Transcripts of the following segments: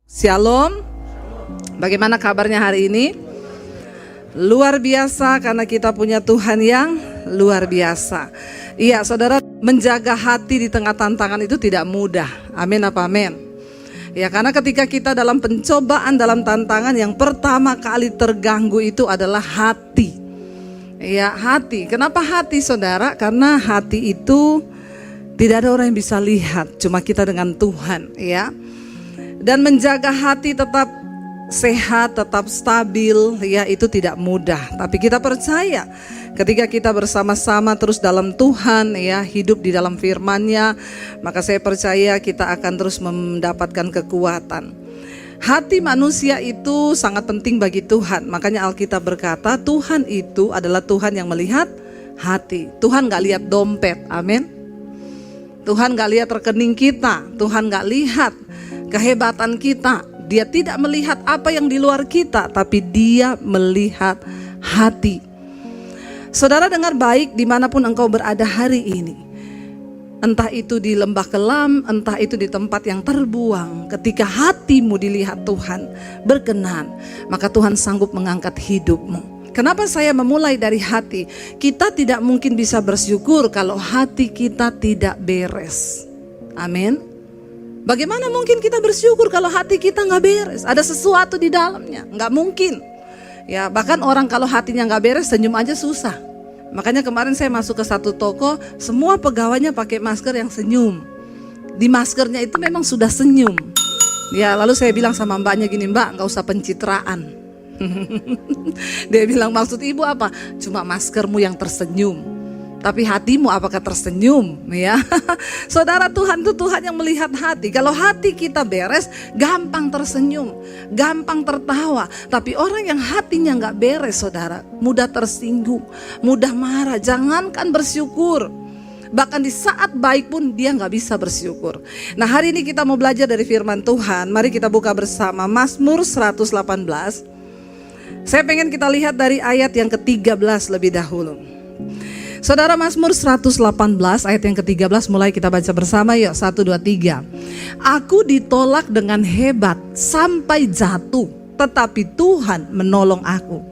Shalom. Bagaimana kabarnya hari ini? Luar biasa karena kita punya Tuhan yang luar biasa. Iya, saudara, menjaga hati di tengah tantangan itu tidak mudah. Amin apa amin? Ya, karena ketika kita dalam pencobaan, dalam tantangan, yang pertama kali terganggu itu adalah hati. Ya, hati. Kenapa hati, saudara? Karena hati itu tidak ada orang yang bisa lihat, cuma kita dengan Tuhan, ya. Dan menjaga hati tetap sehat, tetap stabil, ya, itu tidak mudah. Tapi kita percaya ketika kita bersama-sama terus dalam Tuhan, ya, hidup di dalam firman-Nya, maka saya percaya kita akan terus mendapatkan kekuatan. Hati manusia itu sangat penting bagi Tuhan. Makanya Alkitab berkata Tuhan itu adalah Tuhan yang melihat hati. Tuhan gak lihat dompet, amin. Tuhan gak lihat rekening kita, Tuhan gak lihat kehebatan kita. Dia tidak melihat apa yang di luar kita, tapi Dia melihat hati. Saudara, dengar baik dimanapun engkau berada hari ini, entah itu di lembah kelam, entah itu di tempat yang terbuang, ketika hatimu dilihat Tuhan berkenan, maka Tuhan sanggup mengangkat hidupmu. Kenapa saya memulai dari hati? Kita tidak mungkin bisa bersyukur kalau hati kita tidak beres. Amin. Bagaimana mungkin kita bersyukur kalau hati kita nggak beres? Ada sesuatu di dalamnya, nggak mungkin. Ya, bahkan orang kalau hatinya nggak beres, senyum aja susah. Makanya kemarin saya masuk ke satu toko, semua pegawainya pakai masker yang senyum. Di maskernya itu memang sudah senyum. Ya, lalu saya bilang sama mbaknya gini, Mbak, nggak usah pencitraan. Dia bilang, maksud ibu apa? Cuma maskermu yang tersenyum, tapi hatimu apakah tersenyum? Ya, saudara, Tuhan itu Tuhan yang melihat hati. Kalau hati kita beres, gampang tersenyum, gampang tertawa. Tapi orang yang hatinya nggak beres, saudara, mudah tersinggung, mudah marah. Jangankan bersyukur, bahkan di saat baik pun dia nggak bisa bersyukur. Nah, hari ini kita mau belajar dari firman Tuhan. Mari kita buka bersama Mazmur 118. Saya pengen kita lihat dari ayat yang ke-13 lebih dahulu. Saudara, Mazmur 118 ayat yang ke-13 mulai kita baca bersama, yuk. 1, 2, 3. Aku ditolak dengan hebat sampai jatuh, tetapi Tuhan menolong aku.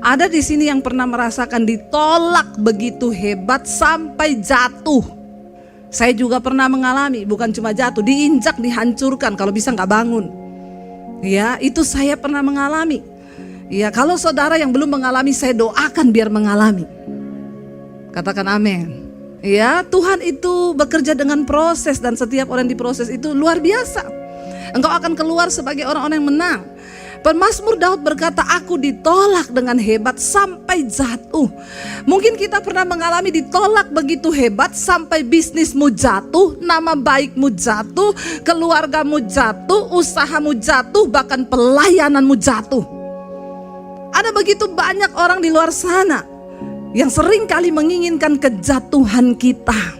Ada di sini yang pernah merasakan ditolak begitu hebat sampai jatuh. Saya juga pernah mengalami, bukan cuma jatuh, diinjak, dihancurkan, kalau bisa gak bangun. Ya, itu saya pernah mengalami. Ya, kalau saudara yang belum mengalami, saya doakan biar mengalami. Katakan amin. Ya, Tuhan itu bekerja dengan proses, dan setiap orang di proses itu luar biasa. Engkau akan keluar sebagai orang-orang yang menang. Pemazmur Daud berkata, aku ditolak dengan hebat sampai jatuh. Mungkin kita pernah mengalami ditolak begitu hebat sampai bisnismu jatuh, nama baikmu jatuh, keluargamu jatuh, usahamu jatuh, bahkan pelayananmu jatuh. Ada begitu banyak orang di luar sana yang sering kali menginginkan kejatuhan kita.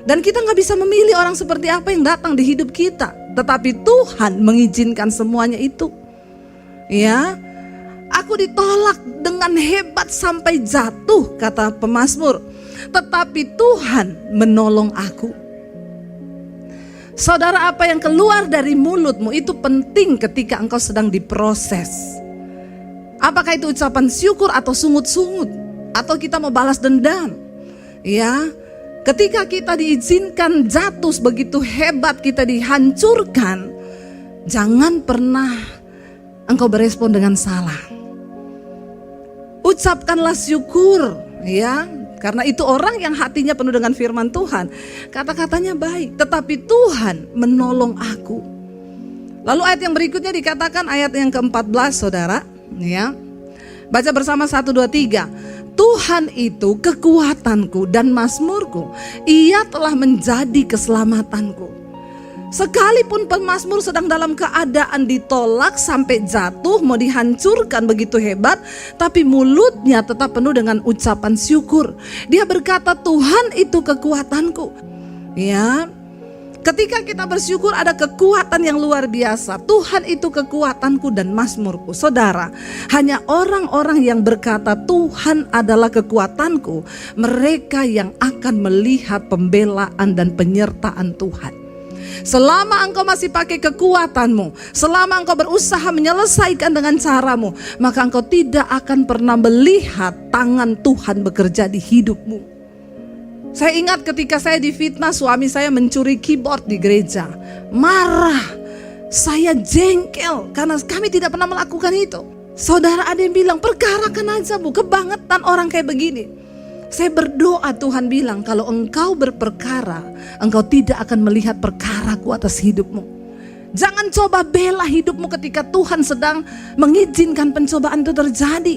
Dan kita gak bisa memilih orang seperti apa yang datang di hidup kita. Tetapi Tuhan mengizinkan semuanya itu. Ya, aku ditolak dengan hebat sampai jatuh, kata pemazmur. Tetapi Tuhan menolong aku. Saudara, apa yang keluar dari mulutmu itu penting ketika engkau sedang diproses. Apakah itu ucapan syukur atau sungut-sungut, atau kita mau balas dendam? Ya, ketika kita diizinkan jatuh begitu hebat, kita dihancurkan, jangan pernah engkau berespon dengan salah. Ucapkanlah syukur, ya, karena itu orang yang hatinya penuh dengan firman Tuhan, kata-katanya baik, tetapi Tuhan menolong aku. Lalu ayat yang berikutnya dikatakan, ayat yang ke-14, saudara, ya, baca bersama 1, 2, 3. Tuhan itu kekuatanku dan mazmurku, Ia telah menjadi keselamatanku. Sekalipun pemazmur sedang dalam keadaan ditolak sampai jatuh, mau dihancurkan begitu hebat, tapi mulutnya tetap penuh dengan ucapan syukur. Dia berkata, Tuhan itu kekuatanku. Ya, ketika kita bersyukur ada kekuatan yang luar biasa. Tuhan itu kekuatanku dan mazmurku. Saudara, hanya orang-orang yang berkata Tuhan adalah kekuatanku, mereka yang akan melihat pembelaan dan penyertaan Tuhan. Selama engkau masih pakai kekuatanmu, selama engkau berusaha menyelesaikan dengan caramu, maka engkau tidak akan pernah melihat tangan Tuhan bekerja di hidupmu. Saya ingat ketika saya difitnah suami saya mencuri keyboard di gereja. Marah, saya jengkel karena kami tidak pernah melakukan itu. Saudara, ada yang bilang, perkarakan aja Bu, kebangetan orang kayak begini. Saya berdoa, Tuhan bilang, kalau engkau berperkara, engkau tidak akan melihat perkaraku atas hidupmu. Jangan coba bela hidupmu ketika Tuhan sedang mengizinkan pencobaan itu terjadi.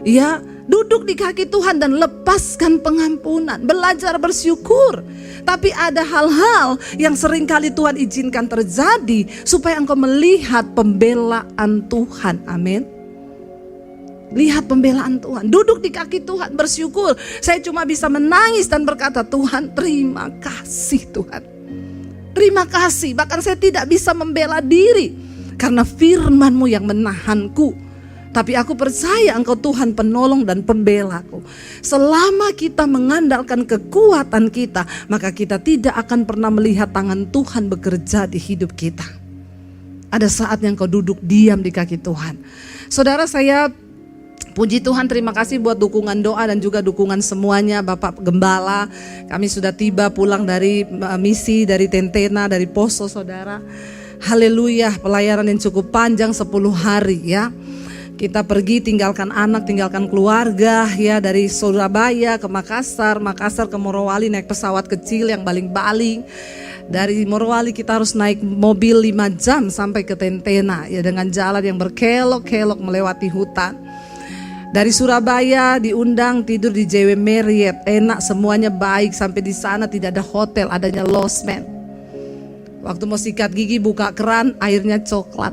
Ya, duduk di kaki Tuhan dan lepaskan pengampunan, belajar bersyukur. Tapi ada hal-hal yang seringkali Tuhan izinkan terjadi supaya engkau melihat pembelaan Tuhan. Amin. Lihat pembelaan Tuhan, duduk di kaki Tuhan, bersyukur. Saya cuma bisa menangis dan berkata, Tuhan, terima kasih Tuhan. Terima kasih, bahkan saya tidak bisa membela diri karena firman-Mu yang menahanku. Tapi aku percaya Engkau Tuhan penolong dan pembelaku. Selama kita mengandalkan kekuatan kita, maka kita tidak akan pernah melihat tangan Tuhan bekerja di hidup kita. Ada saatnya engkau duduk diam di kaki Tuhan. Saudara, saya puji Tuhan, terima kasih buat dukungan doa dan juga dukungan semuanya. Bapak Gembala, kami sudah tiba pulang dari misi, dari Tentena, dari Poso, saudara. Haleluya, pelayaran yang cukup panjang 10 hari ya. Kita pergi tinggalkan anak, tinggalkan keluarga ya, dari Surabaya ke Makassar, Makassar ke Morowali naik pesawat kecil yang baling-baling. Dari Morowali kita harus naik mobil 5 jam sampai ke Tentena ya, dengan jalan yang berkelok-kelok melewati hutan. Dari Surabaya diundang tidur di JW Marriott, enak, semuanya baik. Sampai di sana tidak ada hotel, adanya losmen. Waktu mau sikat gigi buka keran, airnya coklat,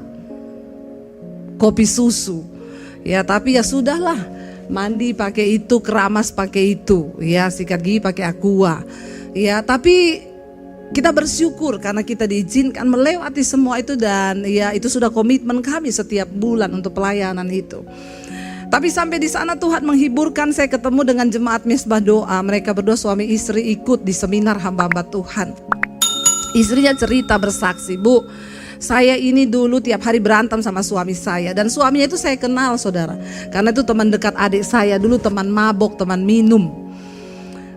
kopi susu. Ya tapi ya sudahlah, mandi pakai itu, keramas pakai itu, ya sikat gigi pakai Aqua. Ya tapi kita bersyukur karena kita diizinkan melewati semua itu, dan ya itu sudah komitmen kami setiap bulan untuk pelayanan itu. Tapi sampai di sana Tuhan menghiburkan, saya ketemu dengan jemaat Misbah Doa. Mereka berdua suami istri ikut di seminar hamba-hamba Tuhan. Istrinya cerita bersaksi, Bu, saya ini dulu tiap hari berantem sama suami saya. Dan suaminya itu saya kenal saudara, karena itu teman dekat adik saya, dulu teman mabok, teman minum.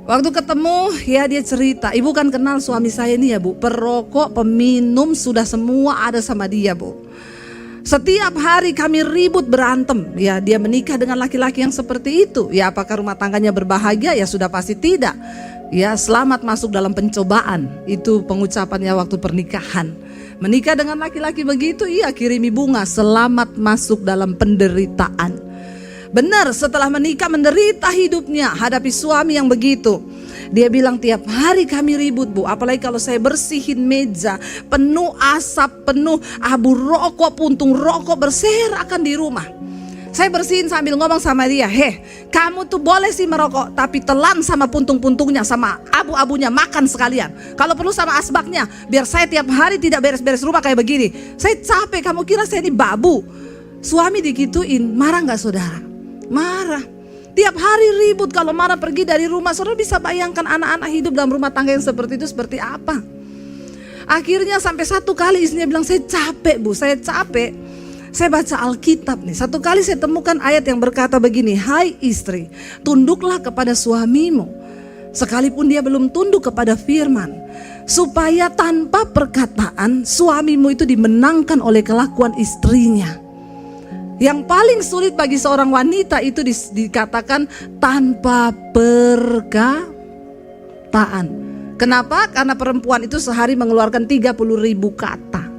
Waktu ketemu ya dia cerita, ibu kan kenal suami saya ini ya Bu, perokok, peminum, sudah semua ada sama dia Bu. Setiap hari kami ribut berantem. Ya dia menikah dengan laki-laki yang seperti itu. Ya apakah rumah tangganya berbahagia? Ya sudah pasti tidak. Ya selamat masuk dalam pencobaan. Itu pengucapannya waktu pernikahan. Menikah dengan laki-laki begitu, iya kirimi bunga, selamat masuk dalam penderitaan. Benar, setelah menikah menderita hidupnya, hadapi suami yang begitu. Dia bilang tiap hari kami ribut Bu, apalagi kalau saya bersihin meja, penuh asap, penuh abu rokok, puntung rokok berserakan di rumah. Saya bersihin sambil ngomong sama dia, kamu tuh boleh sih merokok, tapi telan sama puntung-puntungnya, sama abu-abunya, makan sekalian. Kalau perlu sama asbaknya, biar saya tiap hari tidak beres-beres rumah kayak begini. Saya capek, kamu kira saya ini babu? Suami digituin, marah gak saudara? Marah. Tiap hari ribut, kalau marah pergi dari rumah. Saudara bisa bayangkan anak-anak hidup dalam rumah tangga yang seperti itu seperti apa. Akhirnya sampai satu kali istrinya bilang, saya capek Bu, saya capek. Saya baca Alkitab nih, satu kali saya temukan ayat yang berkata begini, hai istri, tunduklah kepada suamimu, sekalipun dia belum tunduk kepada firman, supaya tanpa perkataan suamimu itu dimenangkan oleh kelakuan istrinya. Yang paling sulit bagi seorang wanita itu dikatakan tanpa perkataan. Kenapa? Karena perempuan itu sehari mengeluarkan 30.000 kata.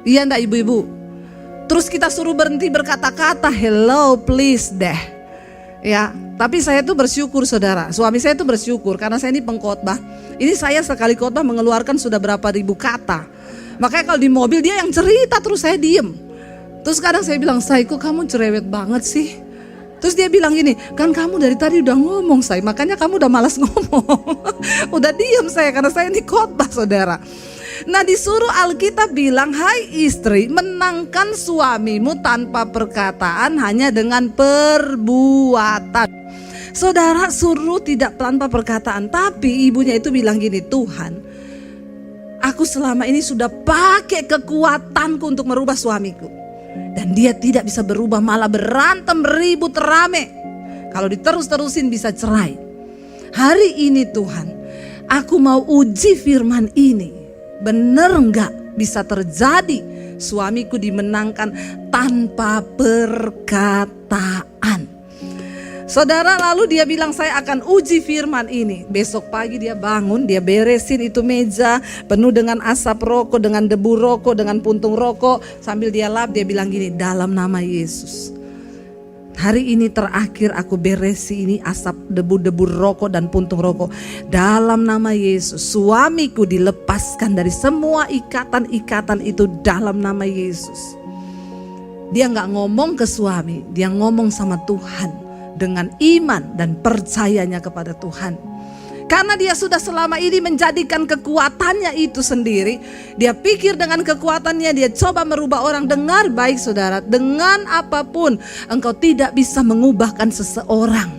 Iya enggak ibu-ibu? Terus kita suruh berhenti berkata-kata, hello please deh. Ya, tapi saya tuh bersyukur saudara. Suami saya tuh bersyukur karena saya ini pengkhotbah. Ini saya sekali khotbah mengeluarkan sudah berapa ribu kata. Makanya kalau di mobil dia yang cerita terus saya diem. Terus kadang saya bilang, Say, kok kamu cerewet banget sih? Terus dia bilang gini, kan kamu dari tadi udah ngomong Say, makanya kamu udah malas ngomong. Udah diem saya, karena saya ini khotbah saudara. Nah disuruh Alkitab bilang, hai istri, menangkan suamimu tanpa perkataan, hanya dengan perbuatan. Saudara suruh tidak tanpa perkataan, tapi ibunya itu bilang gini, Tuhan, aku aku selama ini sudah pakai kekuatanku untuk merubah suamiku. Dan dia tidak bisa berubah, malah berantem, ribut, rame. Kalau diterus-terusin bisa cerai. Hari ini Tuhan, aku mau uji firman ini. Benar enggak bisa terjadi suamiku dimenangkan tanpa perkataan? Saudara, lalu dia bilang saya akan uji firman ini. Besok pagi dia bangun, dia beresin itu meja penuh dengan asap rokok, dengan debu rokok, dengan puntung rokok. Sambil dia lap, dia bilang gini, dalam nama Yesus, hari ini terakhir aku beresi ini asap debu-debu rokok dan puntung rokok. Dalam nama Yesus, suamiku dilepaskan dari semua ikatan-ikatan itu dalam nama Yesus. Dia gak ngomong ke suami, dia ngomong sama Tuhan. Dengan iman dan percayanya kepada Tuhan. Karena dia sudah selama ini menjadikan kekuatannya itu sendiri. Dia pikir dengan kekuatannya dia coba merubah orang. Dengar baik saudara, dengan apapun engkau tidak bisa mengubahkan seseorang.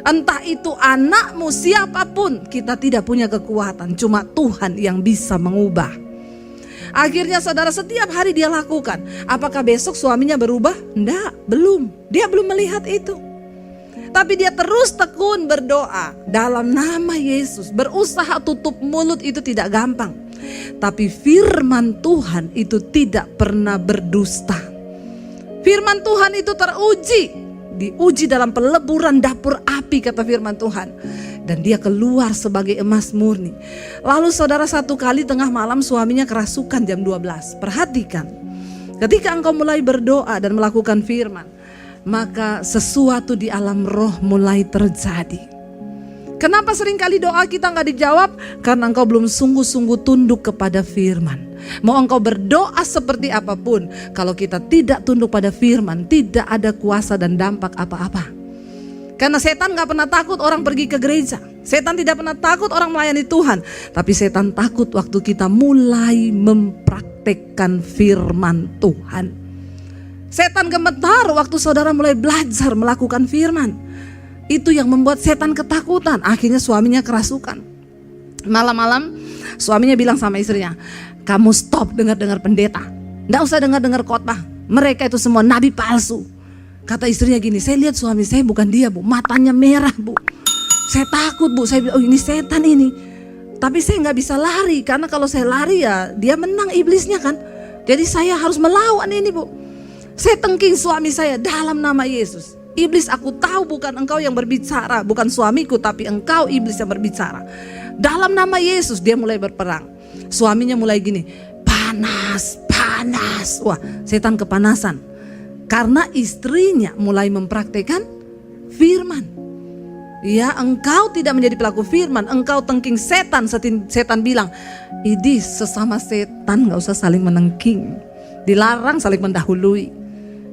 Entah itu anakmu, siapapun, kita tidak punya kekuatan. Cuma Tuhan yang bisa mengubah. Akhirnya saudara, setiap hari dia lakukan. Apakah besok suaminya berubah? Enggak, belum. Dia belum melihat itu. Tapi dia terus tekun berdoa dalam nama Yesus. Berusaha tutup mulut itu tidak gampang. Tapi firman Tuhan itu tidak pernah berdusta. Firman Tuhan itu teruji. Diuji dalam peleburan dapur api, kata firman Tuhan. Dan dia keluar sebagai emas murni. Lalu saudara, satu kali tengah malam suaminya kerasukan jam 12. Perhatikan, ketika engkau mulai berdoa dan melakukan firman, maka sesuatu di alam roh mulai terjadi. Kenapa seringkali doa kita gak dijawab? Karena engkau belum sungguh-sungguh tunduk kepada firman. Mau engkau berdoa seperti apapun, kalau kita tidak tunduk pada firman, tidak ada kuasa dan dampak apa-apa. Karena setan gak pernah takut orang pergi ke gereja. Setan tidak pernah takut orang melayani Tuhan. Tapi setan takut waktu kita mulai mempraktekkan firman Tuhan. Setan gemetar waktu saudara mulai belajar melakukan firman. Itu yang membuat setan ketakutan. Akhirnya suaminya kerasukan. Malam-malam suaminya bilang sama istrinya, kamu stop dengar-dengar pendeta. Nggak usah dengar-dengar khotbah. Mereka itu semua nabi palsu. Kata istrinya gini, saya lihat suami saya bukan dia bu, matanya merah bu. Saya takut bu, saya bilang oh ini setan ini. Tapi saya nggak bisa lari, karena kalau saya lari ya dia menang iblisnya kan. Jadi saya harus melawan ini bu. Saya tengking suami saya dalam nama Yesus. Iblis, aku tahu bukan engkau yang berbicara, bukan suamiku, tapi engkau iblis yang berbicara. Dalam nama Yesus dia mulai berperang. Suaminya mulai gini, panas, panas. Wah, setan kepanasan. Karena istrinya mulai mempraktekkan firman. Ya, engkau tidak menjadi pelaku firman, engkau tengking setan. Setan bilang, idih sesama setan gak usah saling menengking. Dilarang saling mendahului.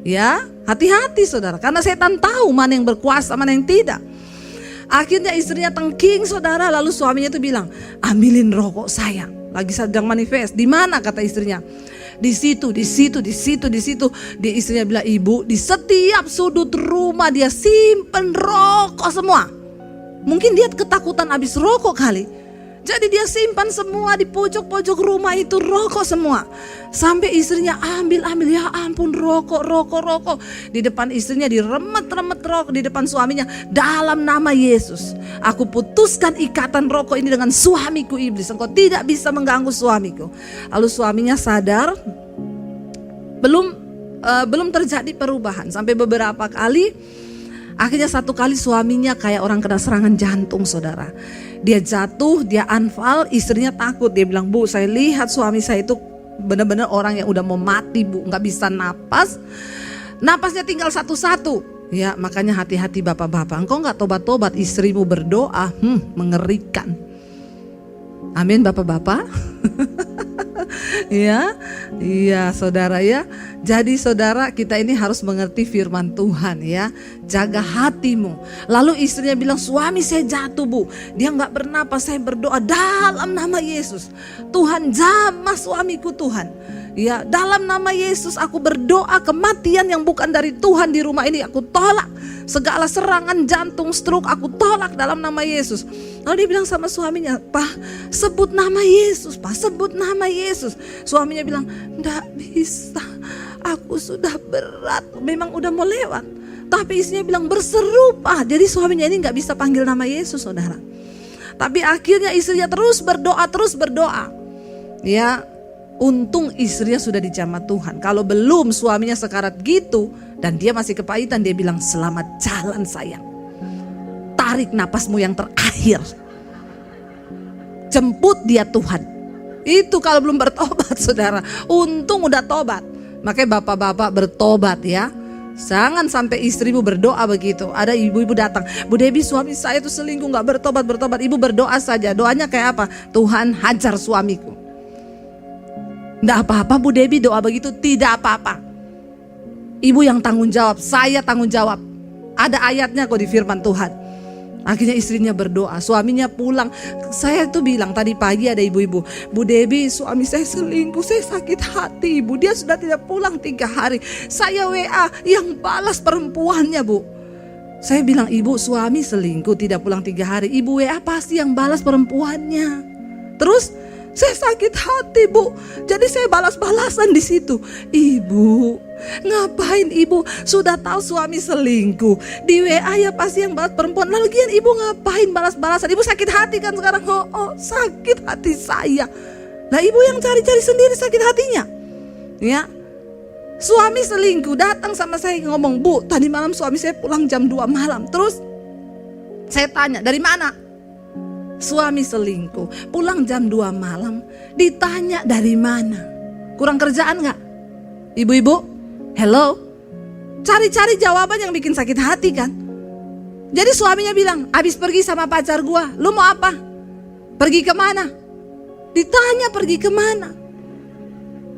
Ya, hati-hati saudara, karena setan tahu mana yang berkuasa, mana yang tidak. Akhirnya istrinya tengking saudara, lalu suaminya itu bilang, ambilin rokok saya. Lagi sedang manifest. Di mana kata istrinya? Di situ, di situ, di situ, di situ. Dia istrinya bilang, ibu, di setiap sudut rumah dia simpen rokok semua. Mungkin dia ketakutan habis rokok kali. Jadi dia simpan semua di pojok-pojok rumah itu rokok semua. Sampai istrinya ambil, ya ampun rokok. Di depan istrinya diremet-remet rokok di depan suaminya. Dalam nama Yesus, aku putuskan ikatan rokok ini dengan suamiku iblis. Engkau tidak bisa mengganggu suamiku. Lalu suaminya sadar, belum terjadi perubahan. Sampai beberapa kali, akhirnya satu kali suaminya kayak orang kena serangan jantung saudara. Dia jatuh, dia anfal, istrinya takut. Dia bilang, bu saya lihat suami saya itu benar-benar orang yang udah mau mati bu. Gak bisa napas, napasnya tinggal satu-satu. Ya makanya hati-hati bapak-bapak, engkau gak tobat-tobat istrimu berdoa, mengerikan. Amin bapak-bapak. Iya saudara ya. Jadi saudara, kita ini harus mengerti firman Tuhan ya. Jaga hatimu. Lalu istrinya bilang, suami saya jatuh bu, dia gak bernapas, saya berdoa dalam nama Yesus, Tuhan jamah suamiku Tuhan. Ya, dalam nama Yesus aku berdoa kematian yang bukan dari Tuhan di rumah ini aku tolak. Segala serangan jantung, stroke aku tolak dalam nama Yesus. Lalu dia bilang sama suaminya, "Pak, sebut nama Yesus, Pak, sebut nama Yesus." Suaminya bilang, "Nggak bisa, aku sudah berat." Memang udah mau lewat. Tapi istrinya bilang, "Berseru, Pak." Jadi suaminya ini nggak bisa panggil nama Yesus, saudara. Tapi akhirnya istrinya terus berdoa. Ya, untung istrinya sudah dijamah Tuhan. Kalau belum suaminya sekarat gitu dan dia masih kepahitan, dia bilang, "Selamat jalan sayang. Tarik napasmu yang terakhir. Jemput dia Tuhan." Itu kalau belum bertobat, saudara. Untung udah tobat. Makanya bapak-bapak bertobat ya. Jangan sampai istrimu berdoa begitu. Ada ibu-ibu datang, "Bu Debbie, suami saya tuh selingkuh, gak bertobat. Ibu berdoa saja. Doanya kayak apa? Tuhan, hajar suamiku." Nggak apa-apa Bu Debbie doa begitu. Tidak apa-apa. Ibu yang tanggung jawab, saya tanggung jawab. Ada ayatnya kok di firman Tuhan. Akhirnya istrinya berdoa, suaminya pulang. Saya tuh bilang tadi pagi ada ibu-ibu, "Bu Debbie, suami saya selingkuh, saya sakit hati Ibu. Dia sudah tidak pulang 3 hari. Saya WA, yang balas perempuannya Bu." Saya bilang, "Ibu, suami selingkuh tidak pulang 3 hari. Ibu WA pasti yang balas perempuannya." Terus, "Saya sakit hati Bu, jadi saya balas-balasan di situ." "Ibu, ngapain Ibu? Sudah tahu suami selingkuh, di WA ya pasti yang balas perempuan. Lagian Ibu ngapain balas-balasan? Ibu sakit hati kan sekarang?" Oh, sakit hati saya. Lah Ibu yang cari-cari sendiri sakit hatinya. Ya, suami selingkuh datang sama saya ngomong, "Bu, tadi malam suami saya pulang jam 2 malam. Terus saya tanya, dari mana?" Suami selingkuh, pulang jam 2 malam. Ditanya dari mana? Kurang kerjaan gak? Ibu-ibu, hello? Cari-cari jawaban yang bikin sakit hati kan? Jadi suaminya bilang, "Abis pergi sama pacar gua, lu mau apa? Pergi kemana?" Ditanya pergi kemana.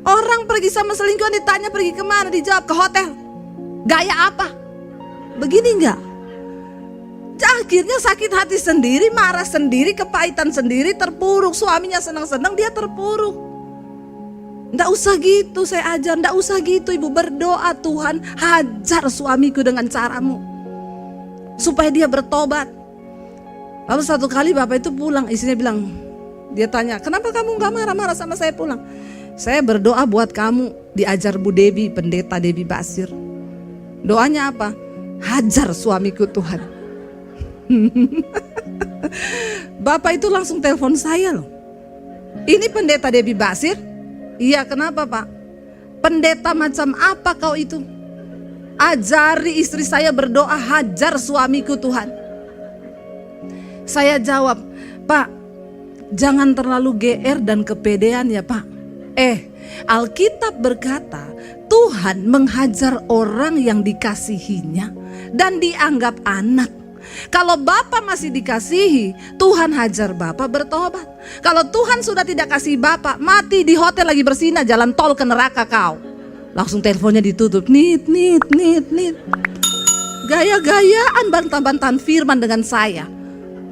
Orang pergi sama selingkuhan ditanya pergi kemana, dijawab ke hotel. Gaya apa? Begini enggak? Akhirnya sakit hati sendiri, marah sendiri, kepahitan sendiri, terpuruk. Suaminya senang-senang, dia terpuruk. Nggak usah gitu, saya ajar, nggak usah gitu. Ibu berdoa, "Tuhan, hajar suamiku dengan caramu supaya dia bertobat." Lalu satu kali bapak itu pulang, istrinya bilang, dia tanya, "Kenapa kamu nggak marah-marah sama saya pulang?" "Saya berdoa buat kamu," diajar Bu Debbie, pendeta Debbie Basir. Doanya apa? "Hajar suamiku Tuhan." Bapak itu langsung telepon saya loh. "Ini pendeta Debbie Basir?" "Iya, kenapa Pak?" "Pendeta macam apa kau itu? Ajari istri saya berdoa, hajar suamiku Tuhan." Saya jawab, "Pak, jangan terlalu GR dan kepedean ya Pak. Alkitab berkata, Tuhan menghajar orang yang dikasihinya dan dianggap anak. Kalau Bapak masih dikasihi, Tuhan hajar Bapak bertobat. Kalau Tuhan sudah tidak kasih Bapak, mati di hotel lagi bersinah, jalan tol ke neraka kau." Langsung teleponnya ditutup. Nit. Gaya-gayaan bantah-bantahan firman dengan saya.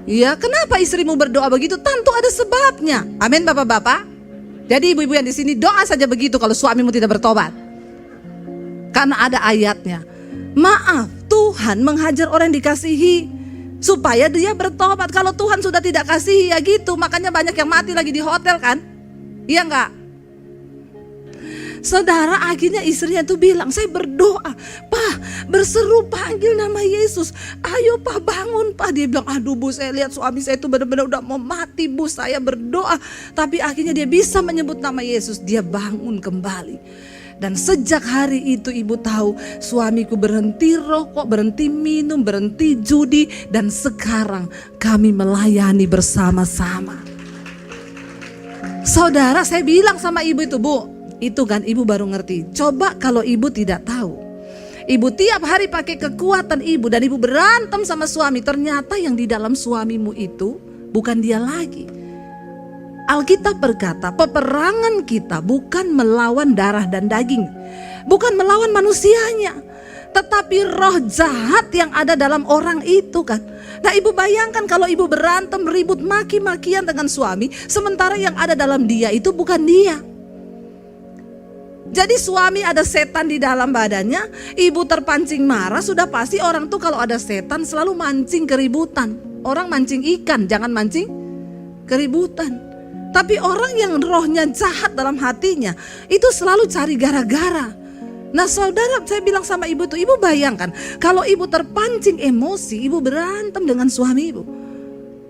Ya, kenapa istrimu berdoa begitu? Tentu ada sebabnya. Amin Bapak-bapak. Jadi ibu-ibu yang di sini doa saja begitu kalau suamimu tidak bertobat. Karena ada ayatnya. Maaf, Tuhan menghajar orang yang dikasihi supaya dia bertobat. Kalau Tuhan sudah tidak kasih ya gitu. Makanya banyak yang mati lagi di hotel kan? Iya enggak? Saudara, akhirnya istrinya tuh bilang, "Saya berdoa, Pak, berseru panggil nama Yesus. Ayo Pak, bangun Pak." Dia bilang, "Aduh Bu, saya lihat suami saya itu benar-benar udah mau mati Bu. Saya berdoa." Tapi akhirnya dia bisa menyebut nama Yesus. Dia bangun kembali. Dan sejak hari itu ibu tahu, suamiku berhenti rokok, berhenti minum, berhenti judi. Dan sekarang kami melayani bersama-sama. Saudara, saya bilang sama ibu itu, "Bu, itu kan ibu baru ngerti. Coba kalau ibu tidak tahu. Ibu tiap hari pakai kekuatan ibu dan ibu berantem sama suami. Ternyata yang di dalam suamimu itu bukan dia lagi." Alkitab berkata, peperangan kita bukan melawan darah dan daging, bukan melawan manusianya, tetapi roh jahat yang ada dalam orang itu kan. Nah ibu bayangkan kalau ibu berantem, ribut, maki-makian dengan suami, sementara yang ada dalam dia itu bukan dia. Jadi suami ada setan di dalam badannya, ibu terpancing marah, sudah pasti orang tuh kalau ada setan selalu mancing keributan. Orang mancing ikan, jangan mancing keributan. Tapi orang yang rohnya jahat dalam hatinya, itu selalu cari gara-gara. Nah saudara, saya bilang sama ibu tuh, ibu bayangkan kalau ibu terpancing emosi, ibu berantem dengan suami ibu.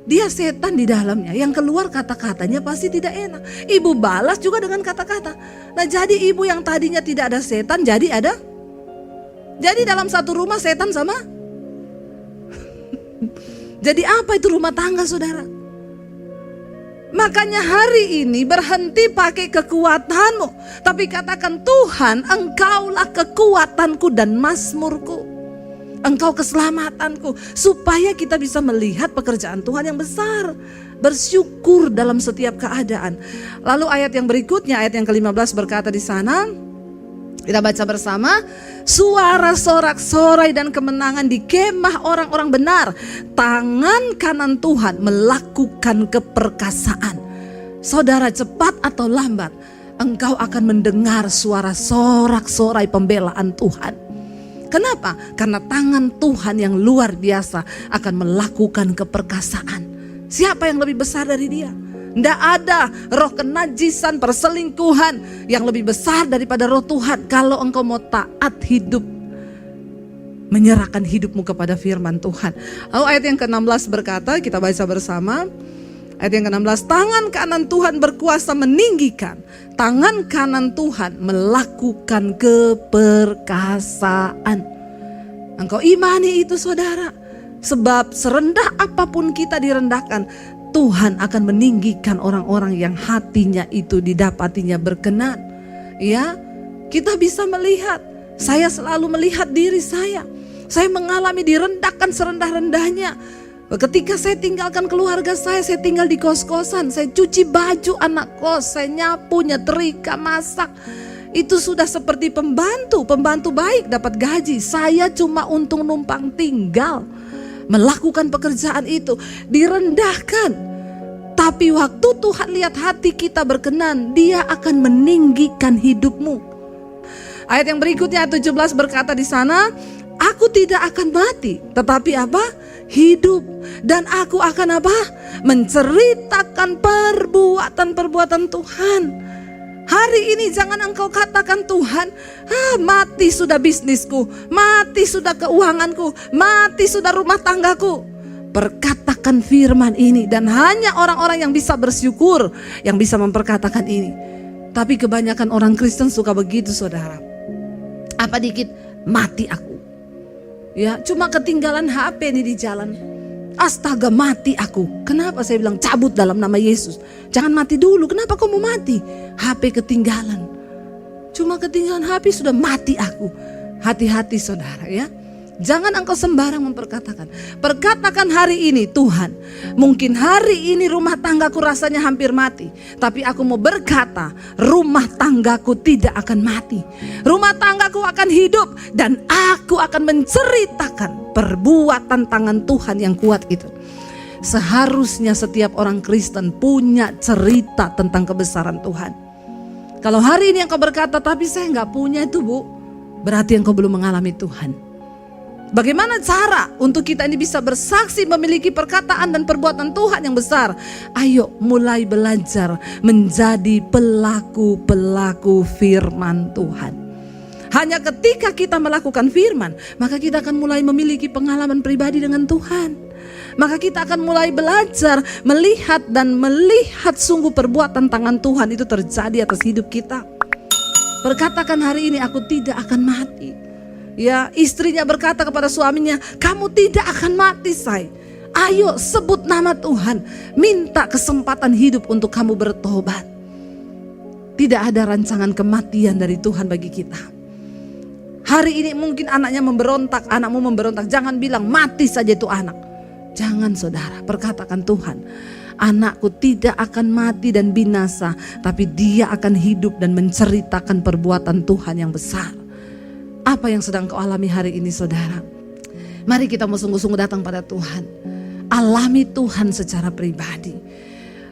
Dia setan di dalamnya, yang keluar kata-katanya pasti tidak enak. Ibu balas juga dengan kata-kata. Nah jadi ibu yang tadinya tidak ada setan, jadi ada. Jadi dalam satu rumah setan sama. Jadi apa itu rumah tangga saudara? Makanya hari ini berhenti pakai kekuatanmu, tapi katakan, Tuhan, Engkaulah kekuatanku dan mazmurku. Engkau keselamatanku. Supaya kita bisa melihat pekerjaan Tuhan yang besar. Bersyukur dalam setiap keadaan. Lalu ayat yang berikutnya, ayat yang ke-15 berkata di sana, kita baca bersama, suara sorak-sorai dan kemenangan di kemah orang-orang benar. Tangan kanan Tuhan melakukan keperkasaan. Saudara, cepat atau lambat, engkau akan mendengar suara sorak-sorai pembelaan Tuhan. Kenapa? Karena tangan Tuhan yang luar biasa akan melakukan keperkasaan. Siapa yang lebih besar dari dia? Tidak ada roh kenajisan, perselingkuhan yang lebih besar daripada roh Tuhan. Kalau engkau mau taat hidup, menyerahkan hidupmu kepada firman Tuhan. Lalu ayat yang ke-16 berkata, kita baca bersama. Ayat yang ke-16, tangan kanan Tuhan berkuasa meninggikan. Tangan kanan Tuhan melakukan keperkasaan. Engkau imani itu saudara. Sebab serendah apapun kita direndahkan, Tuhan akan meninggikan orang-orang yang hatinya itu didapatinya berkenan. Ya, kita bisa melihat. Saya selalu melihat diri saya. Saya mengalami direndahkan serendah-rendahnya. Ketika saya tinggalkan keluarga saya tinggal di kos-kosan. Saya cuci baju anak kos, saya nyapu, nyetrika, masak. Itu sudah seperti pembantu baik dapat gaji. Saya cuma untung numpang tinggal. Melakukan pekerjaan itu, direndahkan. Tapi waktu Tuhan lihat hati kita berkenan, Dia akan meninggikan hidupmu. Ayat yang berikutnya, ayat 17 berkata di sana, aku tidak akan mati, tetapi apa? Hidup. Dan aku akan apa? Menceritakan perbuatan-perbuatan Tuhan. Hari ini jangan engkau katakan, Tuhan, mati sudah bisnisku, mati sudah keuanganku, mati sudah rumah tanggaku. Perkatakan firman ini, dan hanya orang-orang yang bisa bersyukur yang bisa memperkatakan ini. Tapi kebanyakan orang Kristen suka begitu saudara. Apa dikit, mati aku. Ya, cuma ketinggalan HP nih di jalan. Astaga, mati aku. Kenapa saya bilang cabut dalam nama Yesus? Jangan mati dulu. Kenapa kau mau mati? HP ketinggalan. Cuma ketinggalan HP sudah mati aku. Hati-hati saudara ya. Jangan engkau sembarang memperkatakan. Perkatakan hari ini, Tuhan, mungkin hari ini rumah tanggaku rasanya hampir mati, tapi aku mau berkata, rumah tanggaku tidak akan mati. Rumah tanggaku akan hidup, dan aku akan menceritakan perbuatan tangan Tuhan yang kuat itu. Seharusnya setiap orang Kristen punya cerita tentang kebesaran Tuhan. Kalau hari ini engkau berkata, tapi saya gak punya itu Bu, berarti engkau belum mengalami Tuhan. Bagaimana cara untuk kita ini bisa bersaksi memiliki perkataan dan perbuatan Tuhan yang besar? Ayo mulai belajar menjadi pelaku-pelaku firman Tuhan. Hanya ketika kita melakukan firman, maka kita akan mulai memiliki pengalaman pribadi dengan Tuhan. Maka kita akan mulai belajar melihat sungguh perbuatan tangan Tuhan itu terjadi atas hidup kita. Perkatakan hari ini, aku tidak akan mati. Ya, istrinya berkata kepada suaminya, kamu tidak akan mati say. Ayo sebut nama Tuhan, minta kesempatan hidup untuk kamu bertobat. Tidak ada rancangan kematian dari Tuhan bagi kita. Hari ini mungkin anaknya memberontak, anakmu memberontak, jangan bilang mati saja itu anak. Jangan saudara, perkatakan Tuhan, anakku tidak akan mati dan binasa, tapi dia akan hidup dan menceritakan perbuatan Tuhan yang besar. Apa yang sedang kau alami hari ini saudara? Mari kita mau sungguh-sungguh datang pada Tuhan. Alami Tuhan secara pribadi.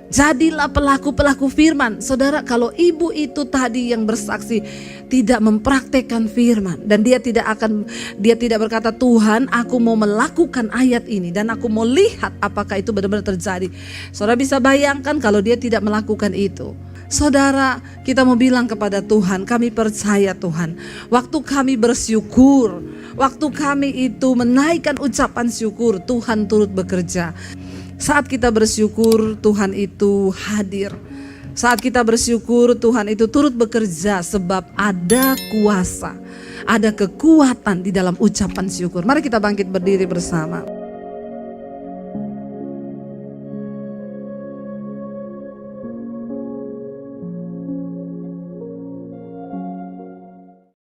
Jadilah pelaku-pelaku firman. Saudara, kalau ibu itu tadi yang bersaksi tidak mempraktekkan firman, dan dia tidak berkata, Tuhan aku mau melakukan ayat ini dan aku mau lihat apakah itu benar-benar terjadi. Saudara bisa bayangkan kalau dia tidak melakukan itu. Saudara, kita mau bilang kepada Tuhan, kami percaya Tuhan, waktu kami bersyukur, waktu kami itu menaikkan ucapan syukur, Tuhan turut bekerja. Saat kita bersyukur, Tuhan itu hadir. Saat kita bersyukur, Tuhan itu turut bekerja, sebab ada kuasa, ada kekuatan di dalam ucapan syukur. Mari kita bangkit berdiri bersama.